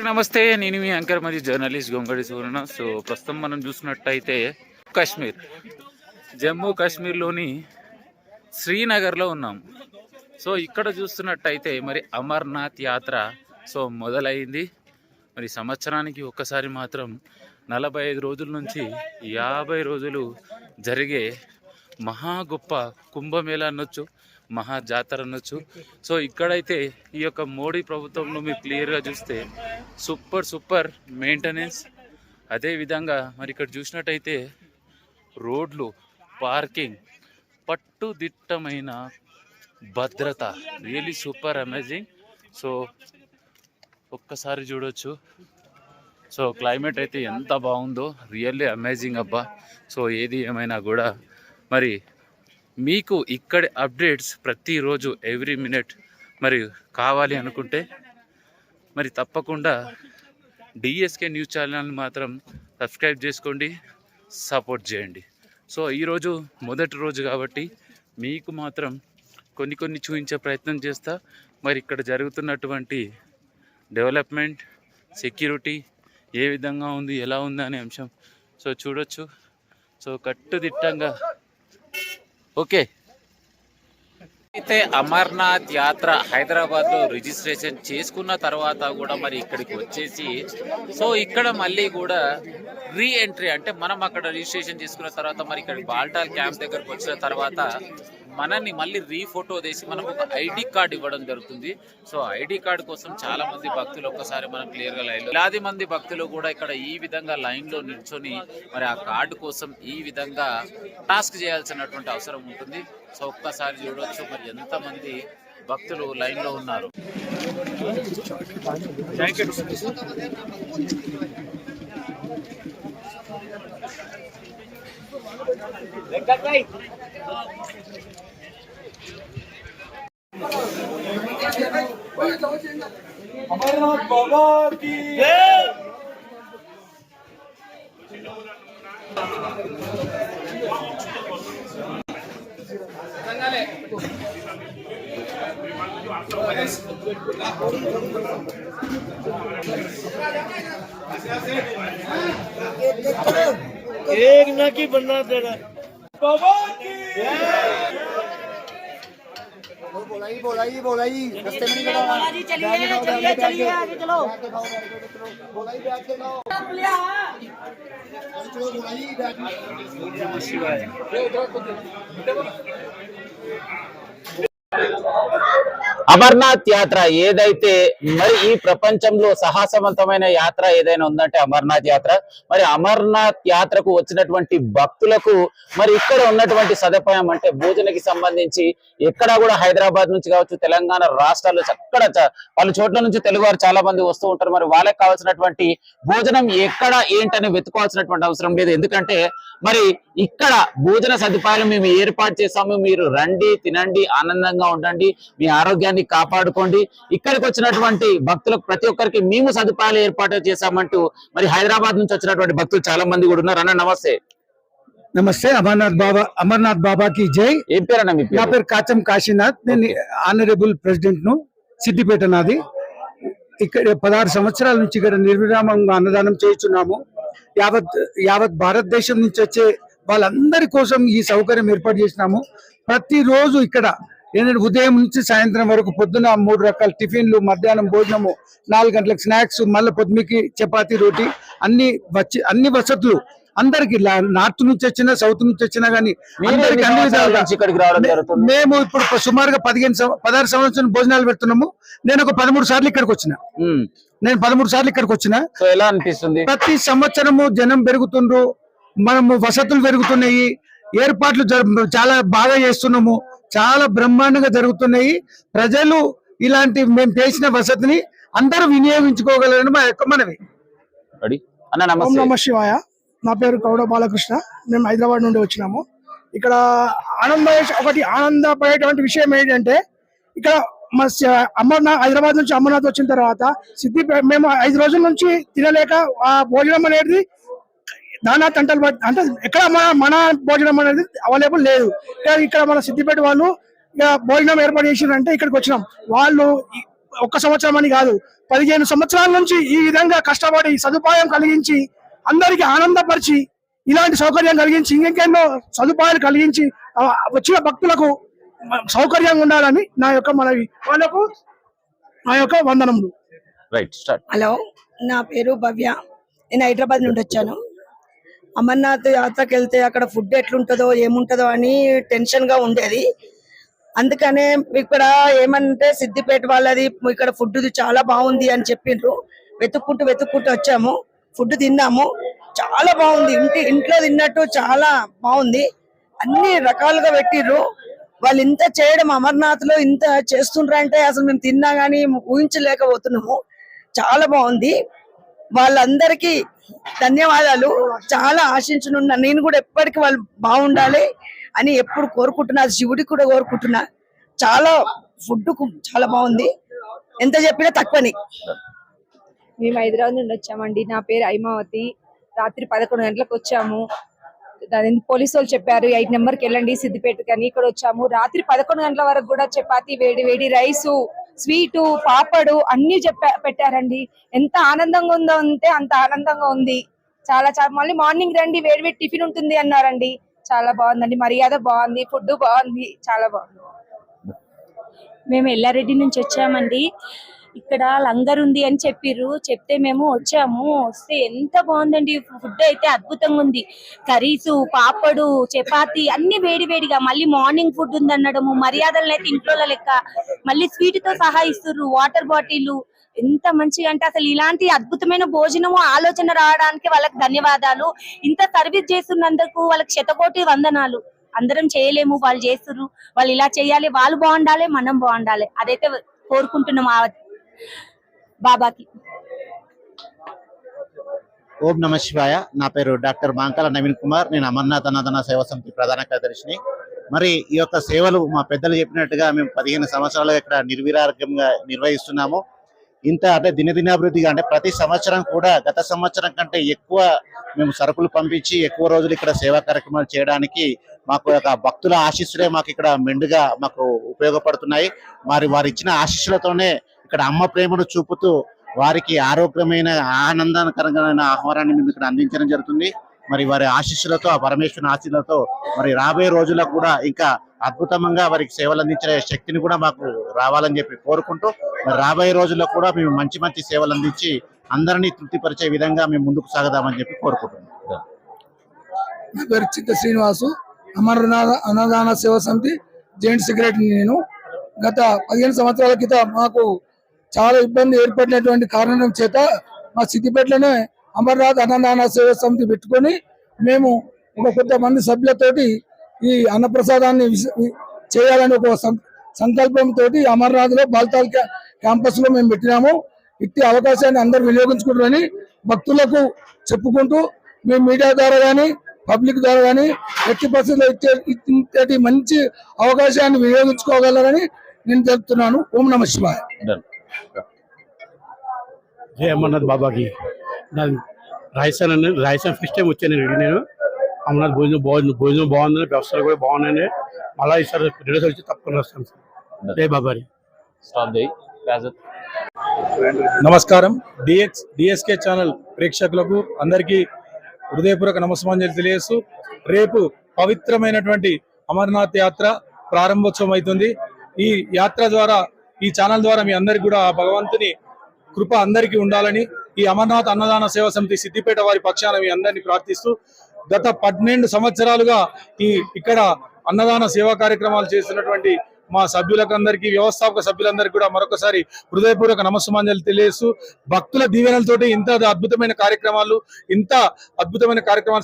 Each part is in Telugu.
నమస్తే, నేను మీ యాంకర్ మరియు జర్నలిస్ట్ గొంగడి సువర్ణ. సో ప్రస్తుతం మనం చూసినట్టయితే కాశ్మీర్, జమ్మూ కాశ్మీర్లోని శ్రీనగర్లో ఉన్నాం. సో ఇక్కడ చూస్తున్నట్టయితే మరి అమర్నాథ్ యాత్ర సో మొదలైంది. మరి సంవత్సరానికి ఒక్కసారి మాత్రం 45 రోజుల నుంచి 50 రోజులు జరిగే మహా గొప్ప కుంభమేళా అనొచ్చు, మహా జాతర అనొచ్చు. సో ఇక్కడైతే ఈ యొక్క మోడీ ప్రభుత్వంలో మీరు క్లియర్గా చూస్తే సూపర్ మెయింటెనెన్స్. అదేవిధంగా మరి ఇక్కడ చూసినట్టయితే రోడ్లు, పార్కింగ్, పట్టుదిట్టమైన భద్రత, రియలీ సూపర్ అమేజింగ్. సో ఒక్కసారి చూడొచ్చు. సో క్లైమేట్ అయితే ఎంత బాగుందో, రియల్లీ అమేజింగ్ అబ్బా. సో ఏది ఏమైనా కూడా మరి మీకు ఇక్కడి అప్డేట్స్ ప్రతిరోజు ఎవ్రీ మినిట్ మరి కావాలి అనుకుంటే మరి తప్పకుండా డిఎస్కే న్యూస్ ఛానల్ని మాత్రం సబ్స్క్రైబ్ చేసుకోండి, సపోర్ట్ చేయండి. సో ఈరోజు మొదటి రోజు కాబట్టి మీకు మాత్రం కొన్ని చూపించే ప్రయత్నం చేస్తా. మరి ఇక్కడ జరుగుతున్నటువంటి డెవలప్మెంట్, సెక్యూరిటీ ఏ విధంగా ఉంది, ఎలా ఉంది అనే అంశం సో చూడొచ్చు. సో కట్టుదిట్టంగా ఓకే. అయితే అమర్నాథ్ యాత్ర హైదరాబాద్లో రిజిస్ట్రేషన్ చేసుకున్న తర్వాత కూడా మరి ఇక్కడికి వచ్చేసి సో ఇక్కడ మళ్ళీ కూడా రీ ఎంట్రీ అంటే మనం అక్కడ రిజిస్ట్రేషన్ చేసుకున్న తర్వాత మరి ఇక్కడ బాల్టాల్ క్యాంప్ దగ్గరకు వచ్చిన తర్వాత మనల్ని మళ్ళీ రీఫోటో తీసి మనకు ఒక ఐడి కార్డు ఇవ్వడం జరుగుతుంది. సో ఐడి కార్డు కోసం చాలా మంది భక్తులు ఒక్కసారి మనం క్లియర్గా లైన్లో, వేలాది మంది భక్తులు కూడా ఇక్కడ ఈ విధంగా లైన్లో నిల్చొని మరి ఆ కార్డు కోసం ఈ విధంగా టాస్క్ చేయాల్సినటువంటి అవసరం ఉంటుంది. సో ఒక్కసారి చూడవచ్చు మరి ఎంతమంది భక్తులు లైన్లో ఉన్నారు. अमरनाथ बाबा की एक ना की बनना देना बाबा की बोलाई रास्ते में नहीं जी, चलिए आगे चलो। बोलाई बैठ के लाओ चलो बोलाई అమర్నాథ్ యాత్ర ఏదైతే మరి ఈ ప్రపంచంలో సాహసవంతమైన యాత్ర ఏదైనా ఉందంటే అమర్నాథ్ యాత్ర. మరి అమర్నాథ్ యాత్రకు వచ్చినటువంటి భక్తులకు మరి ఇక్కడ ఉన్నటువంటి సదుపాయం అంటే భోజనకి సంబంధించి ఎక్కడ కూడా హైదరాబాద్ నుంచి కావచ్చు, తెలంగాణ రాష్ట్రాల్లో అక్కడ పలు చోట్ల నుంచి తెలుగు వారు చాలా మంది వస్తూ ఉంటారు. మరి వాళ్ళకి కావాల్సినటువంటి భోజనం ఎక్కడ ఏంటని వెతుకోవాల్సినటువంటి అవసరం లేదు. ఎందుకంటే మరి ఇక్కడ భోజన సదుపాయాలు మేము ఏర్పాటు చేసాము. మీరు రండి, తినండి, ఆనందంగా ఉండండి, మీ ఆరోగ్యాన్ని కాపాడుకోండి. ఇక్కడికి వచ్చినటువంటి భక్తులకు ప్రతి ఒక్కరికి మేము సదుపాయాలు ఏర్పాటు చేశామంటూ మరి హైదరాబాద్ నుంచి వచ్చినటువంటి భక్తులు చాలా మంది కూడా ఉన్నారు. అన్న నమస్తే. నమస్తే. అమర్నాథ్ బాబాకి జై. ఏం పేరు అన్న మీ పేరు? నా పేరు కాచం కాశీనాథ్. నేను ఆనరబుల్ ప్రెసిడెంట్ ను, సిద్దిపేట నాది. ఇక్కడ 16 సంవత్సరాల నుంచి ఇక్కడ నిర్విరామంగా అన్నదానం చేస్తున్నాము. యావత్ భారతదేశం నుంచి వచ్చే వాళ్ళందరి కోసం ఈ సౌకర్యం ఏర్పాటు చేసినాము. ప్రతిరోజు ఇక్కడ ఏంటంటే ఉదయం నుంచి సాయంత్రం వరకు పొద్దున 3 రకాల టిఫిన్లు, మధ్యాహ్నం భోజనము, 4 గంటలకు స్నాక్స్, మళ్ళీ పొద్దుమికి చపాతీ, రోటీ, అన్ని వసతులు అందరికి. నార్త్ నుంచి వచ్చినా, సౌత్ నుంచి వచ్చినా గానీ అందరికి అన్ని విధాలుగా. మేము ఇప్పుడు సుమారుగా 16 సంవత్సరాలు భోజనాలు పెడుతున్నాము. నేను ఒక 13 సార్లు ఇక్కడికి వచ్చిన. ఎలా అనిపిస్తుంది? ప్రతి సంవత్సరము జనం పెరుగుతుండ్రు, మనము వసతులు పెరుగుతున్నాయి, ఏర్పాట్లు చాలా బాగా చేస్తున్నాము. చాలా బ్రహ్మాండంగా జరుగుతున్నాయి. ప్రజలు ఇలాంటి మేము చేసిన వసతిని అందరూ వినియోగించుకోగలరని మా యొక్క మనవి. రెడీ అన్న, ఓం నమస్తే. నమ శివాయ. నా పేరు గౌడ బాలకృష్ణ. మేము హైదరాబాద్ నుండి వచ్చినాము. ఇక్కడ ఆనందపడేటువంటి విషయం ఏంటంటే, ఇక్కడ మా అమర్నాథ్, హైదరాబాద్ నుంచి అమర్నాథ్ వచ్చిన తర్వాత మేము 5 రోజుల నుంచి తినలేక ఆ భోజనం అనేది దానా తంటలు అంటే ఎక్కడ మన భోజనం అనేది అవైలబుల్ లేదు. ఇక్కడ మన సిద్దిపేట వాళ్ళు ఇక భోజనం ఏర్పాటు చేసిరంటే ఇక్కడికి వచ్చినాం. వాళ్ళు 1 సంవత్సరం అని కాదు, 15 సంవత్సరాల నుంచి ఈ విధంగా కష్టపడి సదుపాయం కలిగించి అందరికి ఆనందపరిచి ఇలాంటి సౌకర్యం కలిగించి ఇంకెన్నో సదుపాయాలు కలిగించి వచ్చిన భక్తులకు సౌకర్యంగా ఉండాలని నా యొక్క మనవి. వాళ్ళకు నా యొక్క వందనములు. Right, start. హలో, నా పేరు భవ్య. నేను హైదరాబాద్ నుండి వచ్చాను. అమర్నాథ్ యాత్రకి వెళ్తే అక్కడ ఫుడ్ ఎట్లుంటుందో ఏముంటుందో అని టెన్షన్ గా ఉండేది. అందుకనే ఇక్కడ ఏమంటే సిద్దిపేట వాళ్ళది ఇక్కడ ఫుడ్ చాలా బాగుంది అని చెప్పిండ్రు. వెతుక్కుంటూ వచ్చాము. ఫుడ్ తిన్నాము, చాలా బాగుంది. ఇంట్లో తిన్నట్టు చాలా బాగుంది. అన్ని రకాలుగా పెట్టిర్రు. వాళ్ళు ఇంత చేయడం, అమర్నాథ్ లో ఇంత చేస్తుండ్రంటే అసలు మేము తిన్నా గానీ ఊహించలేకపోతున్నాము. చాలా బాగుంది. వాళ్ళందరికీ ధన్యవాదాలు. చాలా ఆశించునున్నా. నేను కూడా ఎప్పటికీ వాళ్ళు బాగుండాలి అని ఎప్పుడు కోరుకుంటున్నా. శివుడికి కూడా కోరుకుంటున్నా. చాలా ఫుడ్ చాలా బాగుంది. ఎంత చెప్పినా తక్కువని. మేము హైదరాబాద్ నుండి వచ్చామండి. నా పేరు హైమావతి. రాత్రి 11 గంటలకు వచ్చాము. పోలీసు వాళ్ళు చెప్పారు 8 నెంబర్కి వెళ్ళండి సిద్దిపేటకి అని. ఇక్కడ వచ్చాము. రాత్రి 11 గంటల వరకు కూడా చపాతి, వేడి రైసు, స్వీటు, పాపడు అన్ని పెట్టారండి. ఎంత ఆనందంగా ఉందో అంటే అంత ఆనందంగా ఉంది. చాలా మళ్ళీ మార్నింగ్ రండి, వేడి టిఫిన్ ఉంటుంది అన్నారండి. చాలా బాగుందండి. మర్యాద బాగుంది, ఫుడ్ బాగుంది, చాలా బాగుంది. మేము ఎల్లారెడ్డి నుంచి వచ్చామండి. ఇక్కడ లంగర్ ఉంది అని చెప్తే మేము వచ్చాము. వస్తే ఎంత బాగుందండి. ఫుడ్ అయితే అద్భుతంగా ఉంది. కర్రీసు, పాపడు, చపాతి అన్ని వేడిగా. మళ్ళీ మార్నింగ్ ఫుడ్ ఉంది అనడము, మర్యాదలు అయితే ఇంట్లో లెక్క. మళ్ళీ స్వీట్ తో సహా ఇస్తుర్రు, వాటర్ బాటిల్. ఎంత మంచిగా అంటే అసలు ఇలాంటి అద్భుతమైన భోజనము ఆలోచన రావడానికి వాళ్ళకి ధన్యవాదాలు. ఇంత సర్వీస్ చేస్తున్నందుకు వాళ్ళకి శతకోటి వందనాలు. అందరం చేయలేము, వాళ్ళు చేస్తుర్రు. వాళ్ళు ఇలా చేయాలి, వాళ్ళు బాగుండాలి, మనం బాగుండాలి. అదైతే కోరుకుంటున్నాం ఆ బాబాకి. ఓం నమ శివాయ. నా పేరు డాక్టర్ మాంకల నవీన్ కుమార్. నేను అమర్నాథ్ అన్నదాన సేవా సమితి ప్రధాన కార్యదర్శిని. మరి ఈ యొక్క సేవలు మా పెద్దలు చెప్పినట్టుగా మేము 15 సంవత్సరాలుగా ఇక్కడ నిర్విరాగంగా నిర్వహిస్తున్నాము. ఇంత అంటే దినదినాభివృద్ధిగా అంటే ప్రతి సంవత్సరం కూడా గత సంవత్సరం కంటే ఎక్కువ మేము సరుకులు పంపించి ఎక్కువ రోజులు ఇక్కడ సేవా కార్యక్రమాలు చేయడానికి మాకు యొక్క భక్తుల ఆశీస్సులే మాకు ఇక్కడ మెండుగా మాకు ఉపయోగపడుతున్నాయి. మరి వారు ఇచ్చిన ఆశీస్సులతోనే ఇక్కడ అమ్మ ప్రేమను చూపుతూ వారికి ఆరోగ్యమైన ఆనందకరమైన ఆహారాన్ని మేము ఇక్కడ అందించడం జరుగుతుంది. మరి వారి ఆశీస్సులతో, ఆ పరమేశ్వరుని ఆశీస్సులతో మరి రాబోయే రోజుల్లో కూడా ఇంకా అద్భుతంగా వారికి సేవలు అందించే శక్తిని కూడా మాకు రావాలని చెప్పి కోరుకుంటూ మరి రాబోయే రోజుల్లో కూడా మేము మంచి సేవలు అందించి అందరినీ తృప్తిపరిచే విధంగా మేము ముందుకు సాగదామని చెప్పి కోరుకుంటున్నాం. నా పేరు చిత్త శ్రీనివాసు. అమర్నాథ్ అన్నదాన సేవా సమితి జాయింట్ సెక్రటరీ నేను. గత 15 సంవత్సరాల క్రితం మాకు చాలా ఇబ్బంది ఏర్పడినటువంటి కారణం చేత మా సిద్దిపేటలోనే అమర్నాథ్ అన్నదాన సేవా సమితి పెట్టుకొని మేము కొంతమంది సభ్యులతోటి ఈ అన్నప్రసాదాన్ని చేయాలని ఒక సంకల్పంతో అమర్నాథ్ లో బాల్తాల్ క్యాంపస్ లో మేము పెట్టినాము. ఇట్టి అవకాశాన్ని అందరూ వినియోగించుకుంటారని భక్తులకు చెప్పుకుంటూ మేము మీడియా ద్వారా కానీ పబ్లిక్ ద్వారా కానీ ఎట్టి పరిస్థితుల్లో ఇచ్చే మంచి అవకాశాన్ని వినియోగించుకోగలరని నేను చెప్తున్నాను. ఓం నమ శివాయ. జై అమర్నాథ్ బాబాకి. రాజస్థాన్ ఫస్ట్ టైం వచ్చాను నేను. అమర్నాథ్ భోజనం బాగుందని, వ్యవస్థలు కూడా బాగున్నాయని. మళ్ళా ఈసారి రెండోసారి వచ్చి తప్పకుండా వస్తాను సార్. జై బాబారి. నమస్కారం. డిఎస్కే ఛానల్ ప్రేక్షకులకు అందరికీ హృదయపూర్వక నమస్కారం తెలియజేస్తూ, రేపు పవిత్రమైనటువంటి అమర్నాథ్ యాత్ర ప్రారంభోత్సవం అవుతుంది. ఈ యాత్ర ద్వారా, ఈ ఛానల్ ద్వారా మీ అందరికి కూడా ఆ భగవంతుని కృప అందరికీ ఉండాలని ఈ అమర్నాథ్ అన్నదాన సేవా సమితి సిద్దిపేట వారి పక్షాన మీ అందరినీ ప్రార్థిస్తూ, గత 12 సంవత్సరాలుగా ఇక్కడ అన్నదాన సేవా కార్యక్రమాలు చేస్తున్నటువంటి మా సభ్యులకందరికీ, వ్యవస్థాపక సభ్యులందరికీ కూడా మరొకసారి హృదయపూర్వక నమస్సుమాంజలి తెలియజేస్తూ, భక్తుల దీవెనలతోటి ఇంత అద్భుతమైన కార్యక్రమాలు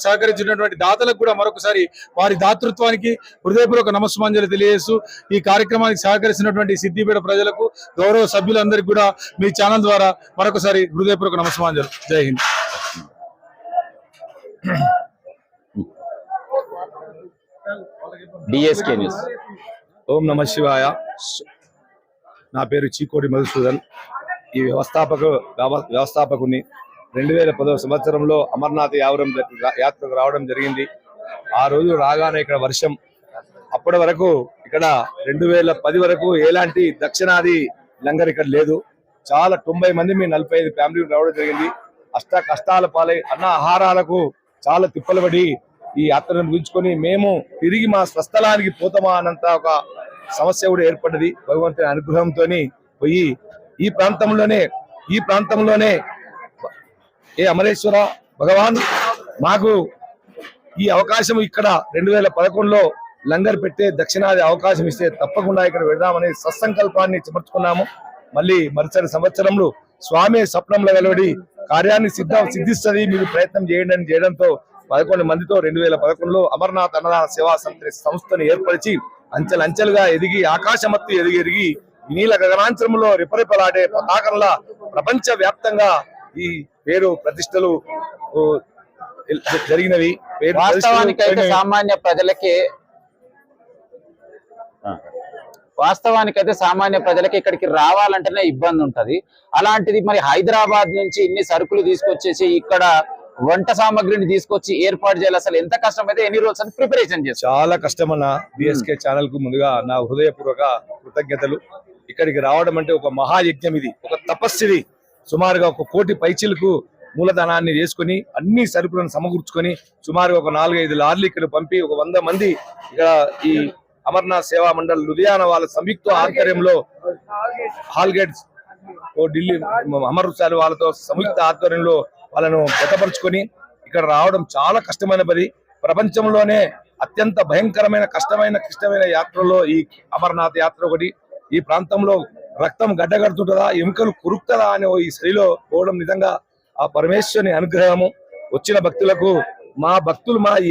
సహకరించినటువంటి దాతలకు కూడా మరొకసారి వారి దాతృత్వానికి హృదయపూర్వక నమస్సుమాంజలి తెలియజేస్తూ, ఈ కార్యక్రమానికి సహకరిస్తున్నటువంటి సిద్దిపేట ప్రజలకు, గౌరవ సభ్యులందరికీ కూడా మీ ఛానల్ ద్వారా మరొకసారి హృదయపూర్వక నమస్సుమాంజలి. జై హింద్. DSK news. ఓం నమ శివాయ. నా పేరు చీకోటి మధుసూదన్. ఈ వ్యవస్థాపకుని 2010 సంవత్సరంలో అమర్నాథ్ యాత్రకు రావడం జరిగింది. ఆ రోజు రాగానే ఇక్కడ వర్షం. అప్పటి వరకు ఇక్కడ 2010 వరకు ఎలాంటి దక్షిణాది లంగర్ ఇక్కడ లేదు. చాలా 90 మంది, 45 ఫ్యామిలీలు రావడం జరిగింది. కష్టాల పాలై అన్న ఆహారాలకు చాలా తిప్పలు పడి ఈ యాత్రను ముగించుకొని మేము తిరిగి మా స్వస్థలానికి పోతామా అన్నంత ఒక సమస్య కూడా ఏర్పడ్డది. భగవంతుని అనుగ్రహంతో పోయి ఈ ప్రాంతంలోనే ఏ అమరేశ్వర భగవాన్ మాకు ఈ అవకాశం ఇక్కడ 2011లో లంగర్ పెట్టే దక్షిణాది అవకాశం ఇస్తే తప్పకుండా ఇక్కడ వెళ్దామనే సత్సంకల్పాన్ని చెమర్చుకున్నాము. మళ్ళీ మరుసటి సంవత్సరంలో స్వామి స్వప్నంలో వెలువడి కార్యాన్ని సిద్ధిస్తుంది, మీరు ప్రయత్నం చేయండి అని చేయడంతో 11 మందితో 2011లో అమర్నాథ్ అన్నదాన సేవా సంస్థను ఏర్పరిచి అంచెలంచెలుగా ఎదిగి ఆకాశమత్తు ఎదిగి నీల గగనాంచలంలో రిపరిపలాడే పతాకంలా ప్రపంచ వ్యాప్తంగా ఈ పేరు ప్రతిష్టలు జరిగినవి. వాస్తవానికైతే సామాన్య ప్రజలకి ఇక్కడికి రావాలంటేనే ఇబ్బంది ఉంటది. అలాంటిది మరి హైదరాబాద్ నుంచి ఇన్ని సరుకులు తీసుకొచ్చేసి ఇక్కడ వంట సామాగ్రిని తీసుకొచ్చి ఏర్పాటు చేయాలి. అసలు ఎంత కష్టమైతే ఎన్ని రోజులు ప్రిపరేషన్ చేస్తారు? చాలా కష్టమన్న. బిఎస్కే ఛానల్ కు ముందుగా నా హృదయపూర్వక కృతజ్ఞతలు. ఇక్కడికి రావడం అంటే ఒక మహాయజ్ఞం, ఇది ఒక తపస్సుది. సుమారుగా 1 కోటి పైచీలకు మూలధనాన్ని చేసుకుని అన్ని సరుకులను సమకూర్చుకొని సుమారుగా ఒక 4-5 లారీలు ఇక్కడ పంపి ఒక 100 మంది ఇక్కడ ఈ అమర్నాథ్ సేవా మండల్ లుధియానా వాళ్ళ సంయుక్త ఆధ్వర్యంలో హాల్గేట్స్ ఢిల్లీ అమృత్సర్ వాళ్ళతో సంయుక్త ఆధ్వర్యంలో వాళ్ళను జతపరుచుకొని ఇక్కడ రావడం చాలా కష్టమైన పని. ప్రపంచంలోనే అత్యంత భయంకరమైన క్లిష్టమైన యాత్రలో ఈ అమర్నాథ్ యాత్ర ఒకటి. ఈ ప్రాంతంలో రక్తం గడ్డగడుతుంటదా, ఎముకలు కురుకుతుందా అనే ఈ శైలిలో పోవడం నిజంగా ఆ పరమేశ్వరుని అనుగ్రహము. వచ్చిన భక్తులకు మా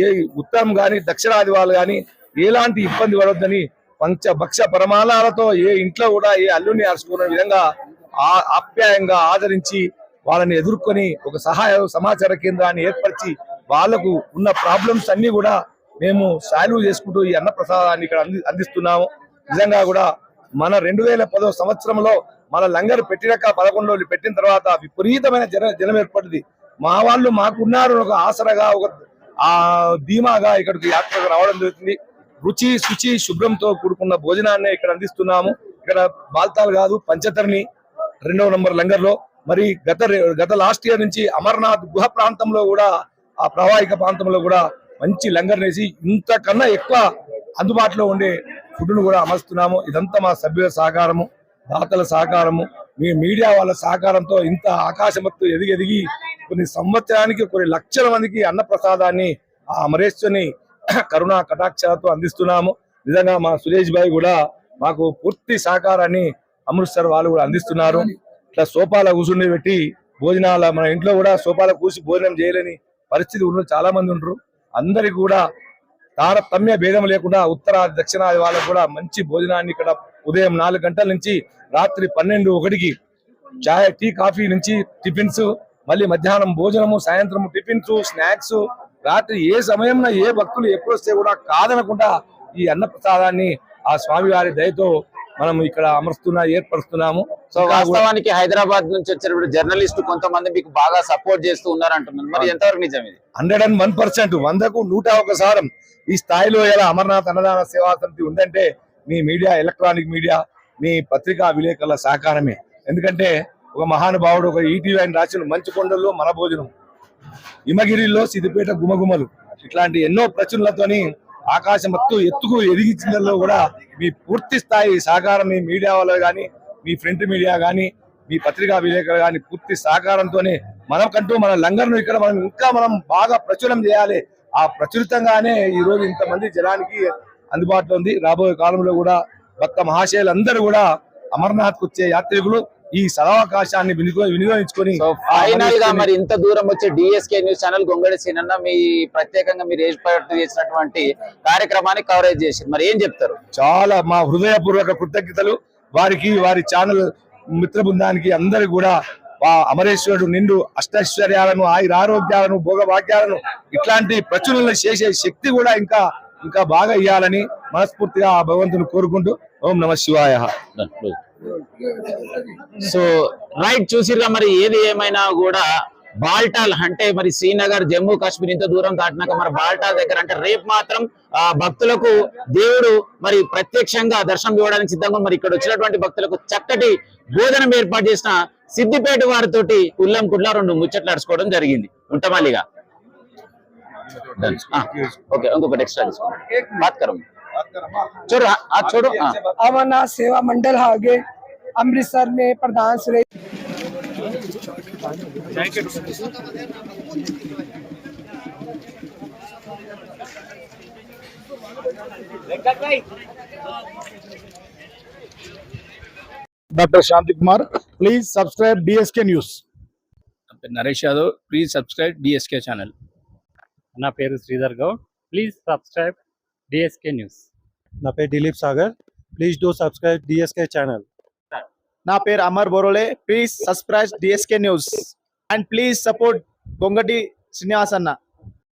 ఏ ఉత్తరం గాని దక్షిణాది వాళ్ళు గాని ఎలాంటి ఇబ్బంది పడొద్దని పంచభక్ష పరమాణాలతో ఏ ఇంట్లో కూడా ఏ అల్లుని అరుచుకునే విధంగా ఆప్యాయంగా ఆదరించి వాళ్ళని ఎదుర్కొని ఒక సమాచార కేంద్రాన్ని ఏర్పరిచి వాళ్లకు ఉన్న ప్రాబ్లమ్స్ అన్ని కూడా మేము సాల్వ్ చేసుకుంటూ ఈ అన్న ప్రసాదాన్ని ఇక్కడ అందిస్తున్నాము. నిజంగా కూడా మన 2010 సంవత్సరంలో మన లంగర్ పెట్టినాక 11 రోజులు పెట్టిన తర్వాత విపరీతమైన జనం ఏర్పడింది. మా వాళ్ళు మాకున్నారు ఒక ఆసరగా, ఒక ధీమాగా ఇక్కడికి యాత్రకు రావడం జరుగుతుంది. రుచి శుచి శుభ్రంతో కూడుకున్న భోజనాన్ని ఇక్కడ అందిస్తున్నాము. ఇక్కడ బాల్తాలు కాదు, పంచతర్ని 2వ నంబర్ లంగర్ లో. మరి గత లాస్ట్ ఇయర్ నుంచి అమర్నాథ్ గుహ ప్రాంతంలో కూడా, ఆ ప్రవాహిక ప్రాంతంలో కూడా మంచి లంగర్ వేసి ఇంతకన్నా ఎక్కువ అందుబాటులో ఉండే ఫుడ్ను కూడా అమరుస్తున్నాము. ఇదంతా మా సభ్యుల సహకారము, దాతల సహకారము, మీ మీడియా వాళ్ళ సహకారంతో ఇంత ఆకాశమత్తు ఎదిగి కొన్ని సంవత్సరానికి కొన్ని లక్షల మందికి అన్న ప్రసాదాన్ని ఆ అమరేశ్వరుని కరుణా కటాక్షతో అందిస్తున్నాము. నిజంగా మా సురేష్ భాయ్ కూడా మాకు పూర్తి సహకారాన్ని అమృత్సర్ వాళ్ళు కూడా అందిస్తున్నారు. ఇట్లా సోఫాల కూర్చుని పెట్టి భోజనాల, మన ఇంట్లో కూడా సోఫాల కూర్చి భోజనం చేయలేని పరిస్థితి ఉన్న చాలా మంది ఉంటారు. అందరికి కూడా తారతమ్య భేదం లేకుండా ఉత్తరాది దక్షిణాది వాళ్ళకు కూడా మంచి భోజనాన్ని ఇక్కడ ఉదయం 4 గంటల నుంచి రాత్రి 12-1కి చాయ్ టీ కాఫీ నుంచి టిఫిన్స్, మళ్ళీ మధ్యాహ్నం భోజనము, సాయంత్రం టిఫిన్స్ స్నాక్స్, రాత్రి ఏ సమయంలో ఏ భక్తులు ఎప్పుడు వస్తే కూడా కాదనకుండా ఈ అన్న ప్రసాదాన్ని ఆ స్వామి వారి దయతో మనం ఇక్కడ ఏర్పరుస్తున్నాము. సో వాస్తవానికి హైదరాబాద్ నుంచి వచ్చినప్పుడు జర్నలిస్ట్ కొంతమంది మీకు బాగా సపోర్ట్ చేస్తూ ఉన్నారంటున్నారు, మరి ఎంతవరకు నిజం ఇది? 101%, 100కు 101% ఈ స్థాయిలో ఎలా అమర్నాథ్ అన్నదాన సేవా సమితి ఉందంటే మీ మీడియా, ఎలక్ట్రానిక్ మీడియా, మీ పత్రికా విలేకరుల సహకారమే. ఎందుకంటే ఒక మహానుభావుడు ఒక ఈటీవీ ఆయన రాసిన మంచు కొండల్లో మన భోజనం, హిమగిరిలో సిద్దిపేట గుమగుమలు, ఇట్లాంటి ఎన్నో ప్రచురణలతోని ఆకాశమత్తు ఎత్తుకు ఎదిగించడంలో కూడా మీ పూర్తి స్థాయి సహకారం, మీ మీడియా వాళ్ళు కానీ, మీ ప్రింట్ మీడియా కానీ, మీ పత్రికా విలేకరులు కానీ పూర్తి సహకారంతోనే మనకంటూ మన లంగర్ను ఇక్కడ మనం బాగా ప్రచురం చేయాలి. ఆ ప్రచురితంగానే ఈ రోజు ఇంతమంది జనానికి అందుబాటులో ఉంది. రాబోయే కాలంలో కూడా భక్త మహాశయులందరూ కూడా అమర్నాథ్ కు వచ్చే యాత్రికులు ఈ సదవకాశాన్ని వినియోగించుకొని సో ఫైనల్ గా మరి ఇంత దూరం వచ్చే డిఎస్కే న్యూస్ ఛానల్ గొంగడి సీనన్న మీ ప్రత్యేకంగా మీరు ఏర్పాటు చేసినటువంటి కార్యక్రమాన్ని కవరేజ్ చేసి మరి ఏం చెప్తారు? చాలా మా హృదయపూర్వక కృతజ్ఞతలు వారికి, వారి ఛానల్ మిత్ర బృందానికి అందరికి కూడా. అమరేశ్వరుడు నిండు అష్టైశ్వర్యాలను, ఆయురారోగ్యాలను, భోగభాగ్యాలను ఇట్లాంటి ప్రచురణ చేసే శక్తి కూడా ఇంకా బాగా ఇవ్వాలని మనస్ఫూర్తిగా ఆ భగవంతుని కోరుకుంటూ ఓం నమ శివాయ. సో రైట్, చూసిరుగా మరి ఏది ఏమైనా కూడా బాల్టాల్ అంటే మరి శ్రీనగర్, జమ్మూ కాశ్మీర్ ఇంత దూరం దాటినాక మరి బాల్టాల్ దగ్గర అంటే రేపు మాత్రం భక్తులకు దేవుడు మరి ప్రత్యక్షంగా దర్శనం ఇవ్వడానికి సిద్ధంగా మరి ఇక్కడ వచ్చినటువంటి భక్తులకు చక్కటి భోజనం ఏర్పాటు చేసిన సిద్దిపేట వారితోటి కుల్లం కుట్ల 2 ముచ్చట్లు నడుచుకోవడం జరిగింది. ఉంటామాలిగా ఓకే, ఇంకొకటి ఎక్స్ట్రా తీసుకోండి. బాత్ కరం చూడు చూడు. अमरनाथ सेवा मंडल आगे अमृतसर में प्रधान Shri doctor Shanti Kumar. Please subscribe DSK news. Naresh Yadav. Please subscribe DSK channel. నా పేరు Sridhar Goud. Please subscribe DSK news. నా పేరు Dilip Sagar. Please do subscribe DSK channel. నా పేరు Amar Borole. Please subscribe DSK news and please support Gongati Srinivas అన్న.